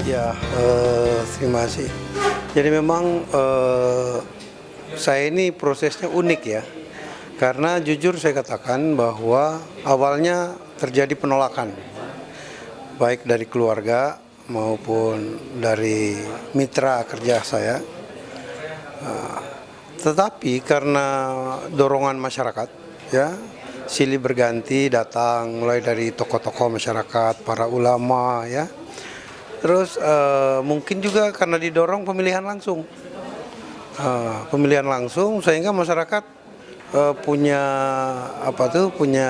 Ya, terima kasih. Jadi memang saya ini prosesnya unik ya, karena jujur saya katakan bahwa awalnya terjadi penolakan, baik dari keluarga maupun dari mitra kerja saya. Tetapi karena dorongan masyarakat, ya, silih berganti datang mulai dari tokoh-tokoh masyarakat, para ulama, ya. Terus mungkin juga karena didorong pemilihan langsung, sehingga masyarakat punya punya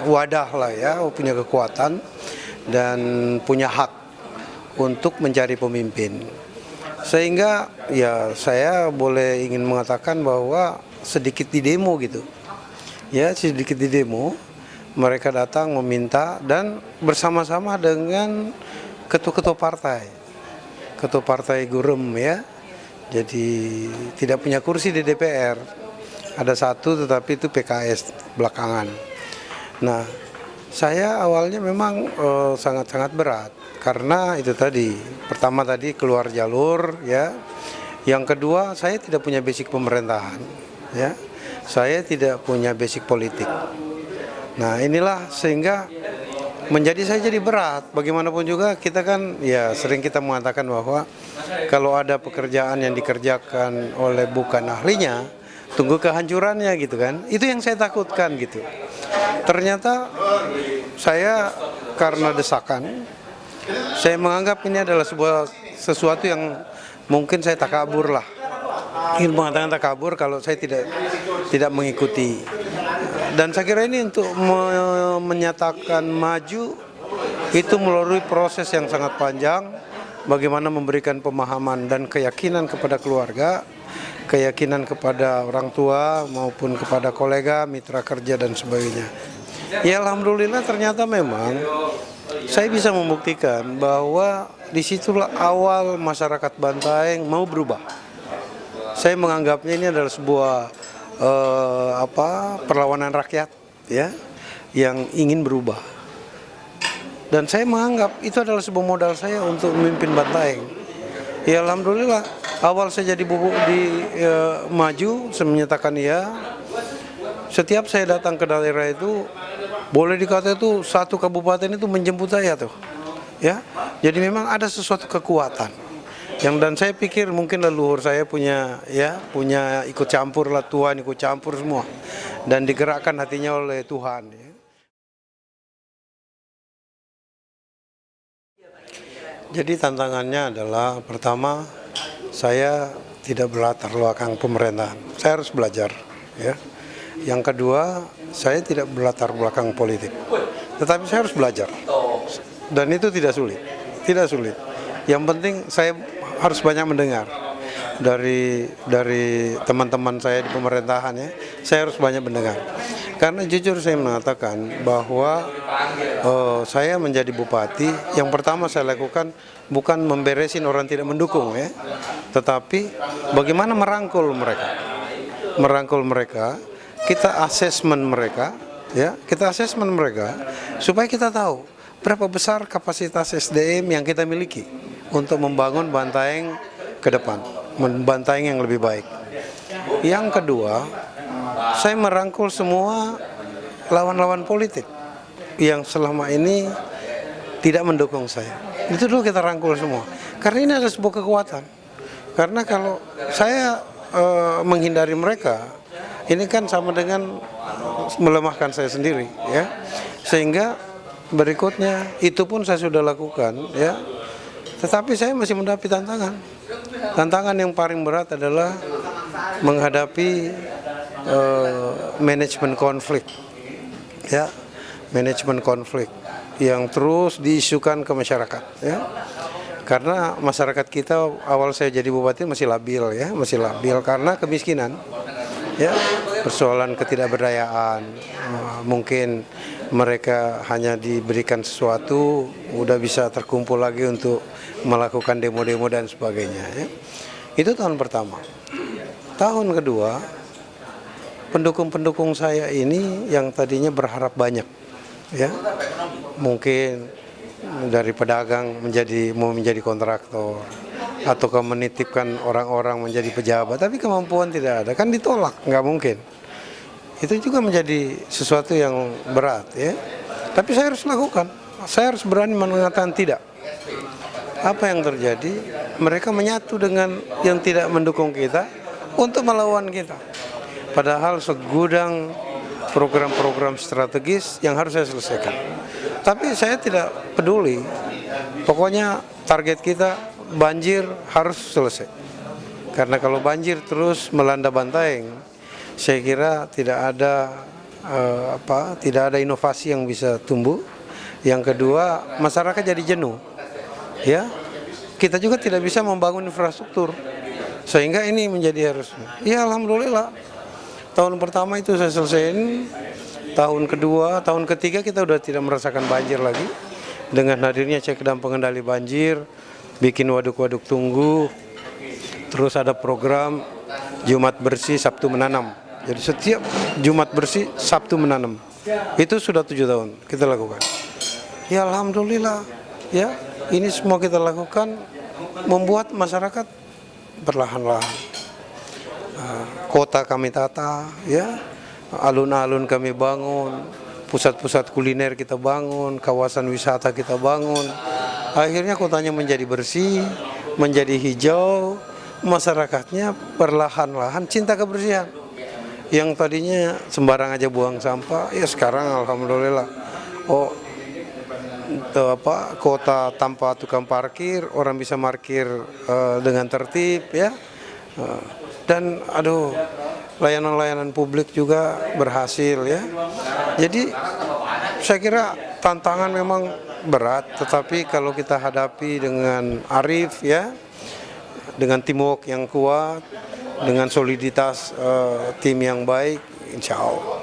wadah lah ya, punya kekuatan dan punya hak untuk mencari pemimpin. Sehingga ya saya boleh ingin mengatakan bahwa sedikit di demo gitu, ya sedikit di demo mereka datang meminta dan bersama-sama dengan ketua-ketua partai Gurem ya. Jadi tidak punya kursi di DPR. Ada satu tetapi itu PKS belakangan. Nah, saya awalnya memang sangat-sangat berat karena itu tadi. Pertama tadi keluar jalur ya. Yang kedua, saya tidak punya basic pemerintahan ya. Saya tidak punya basic politik. Nah, inilah sehingga saya jadi berat. Bagaimanapun juga kita kan ya sering kita mengatakan bahwa kalau ada pekerjaan yang dikerjakan oleh bukan ahlinya, tunggu kehancurannya gitu kan. Itu yang saya takutkan gitu. Ternyata saya karena desakan, saya menganggap ini adalah sesuatu yang mungkin saya takabur lah. Ingin mengatakan takabur kalau saya tidak mengikuti. Dan saya kira ini untuk menyatakan maju itu melalui proses yang sangat panjang, bagaimana memberikan pemahaman dan keyakinan kepada keluarga, keyakinan kepada orang tua maupun kepada kolega, mitra kerja dan sebagainya. Ya alhamdulillah ternyata memang saya bisa membuktikan bahwa disitulah awal masyarakat Bantaeng mau berubah. Saya menganggapnya ini adalah sebuah perlawanan rakyat ya yang ingin berubah, dan saya menganggap itu adalah sebuah modal saya untuk memimpin Bantaeng. Ya alhamdulillah awal saya jadi maju, saya menyatakan ya. Setiap saya datang ke daerah itu boleh dikata itu satu kabupaten itu menjemput saya tuh ya. Jadi memang ada sesuatu kekuatan dan saya pikir mungkin leluhur saya punya ikut campur lah, Tuhan ikut campur semua dan digerakkan hatinya oleh Tuhan ya. Jadi tantangannya adalah pertama, saya tidak berlatar belakang pemerintahan, saya harus belajar ya. Yang kedua, saya tidak berlatar belakang politik, tetapi saya harus belajar dan itu tidak sulit. Yang penting saya harus banyak mendengar dari teman-teman saya di pemerintahan ya. Saya harus banyak mendengar. Karena jujur saya mengatakan bahwa saya menjadi bupati, yang pertama saya lakukan bukan memberesin orang tidak mendukung ya, tetapi bagaimana merangkul mereka, kita asesmen mereka ya, supaya kita tahu berapa besar kapasitas SDM yang kita miliki untuk membangun Bantaeng ke depan, Bantaeng yang lebih baik. Yang kedua, saya merangkul semua lawan-lawan politik yang selama ini tidak mendukung saya. Itu dulu kita rangkul semua. Karena ini adalah sebuah kekuatan. Karena kalau saya menghindari mereka, ini kan sama dengan melemahkan saya sendiri, ya. Sehingga berikutnya itu pun saya sudah lakukan, ya. Tetapi saya masih menghadapi tantangan. Tantangan yang paling berat adalah menghadapi manajemen konflik, ya, manajemen konflik yang terus diisukan ke masyarakat, ya. Karena masyarakat kita awal saya jadi bupati masih labil, ya, karena kemiskinan, ya, persoalan ketidakberdayaan, mungkin mereka hanya diberikan sesuatu udah bisa terkumpul lagi untuk melakukan demo-demo dan sebagainya, ya. Itu tahun pertama. Tahun kedua, pendukung-pendukung saya ini yang tadinya berharap banyak, ya, mungkin dari pedagang mau menjadi kontraktor, ataukah menitipkan orang-orang menjadi pejabat, tapi kemampuan tidak ada, kan ditolak, nggak mungkin. Itu juga menjadi sesuatu yang berat ya. Tapi saya harus lakukan, saya harus berani mengatakan tidak. Apa yang terjadi? Mereka menyatu dengan yang tidak mendukung kita untuk melawan kita. Padahal segudang program-program strategis yang harus saya selesaikan. Tapi saya tidak peduli. Pokoknya target kita banjir harus selesai. Karena kalau banjir terus melanda Bantaeng, saya kira tidak ada inovasi yang bisa tumbuh. Yang kedua, masyarakat jadi jenuh. Ya, kita juga tidak bisa membangun infrastruktur. Sehingga ini menjadi harus. Ya alhamdulillah. Tahun pertama itu saya selesaiin, tahun kedua, tahun ketiga kita udah tidak merasakan banjir lagi. Dengan hadirnya Cekdam pengendali banjir, bikin waduk-waduk tunggu, terus ada program Jumat bersih Sabtu menanam. Jadi setiap Jumat bersih Sabtu menanam. Itu sudah 7 tahun kita lakukan. Ya alhamdulillah, ya ini semua kita lakukan membuat masyarakat perlahan-lahan. Kota kami tata, ya, alun-alun kami bangun, pusat-pusat kuliner kita bangun, kawasan wisata kita bangun. Akhirnya kotanya menjadi bersih, menjadi hijau, masyarakatnya perlahan-lahan cinta kebersihan. Yang tadinya sembarang aja buang sampah, ya sekarang alhamdulillah. Kota tanpa tukang parkir, orang bisa parkir dengan tertib, ya. Dan layanan-layanan publik juga berhasil ya. Jadi saya kira tantangan memang berat, tetapi kalau kita hadapi dengan arif ya, dengan teamwork yang kuat, dengan soliditas tim yang baik, insya Allah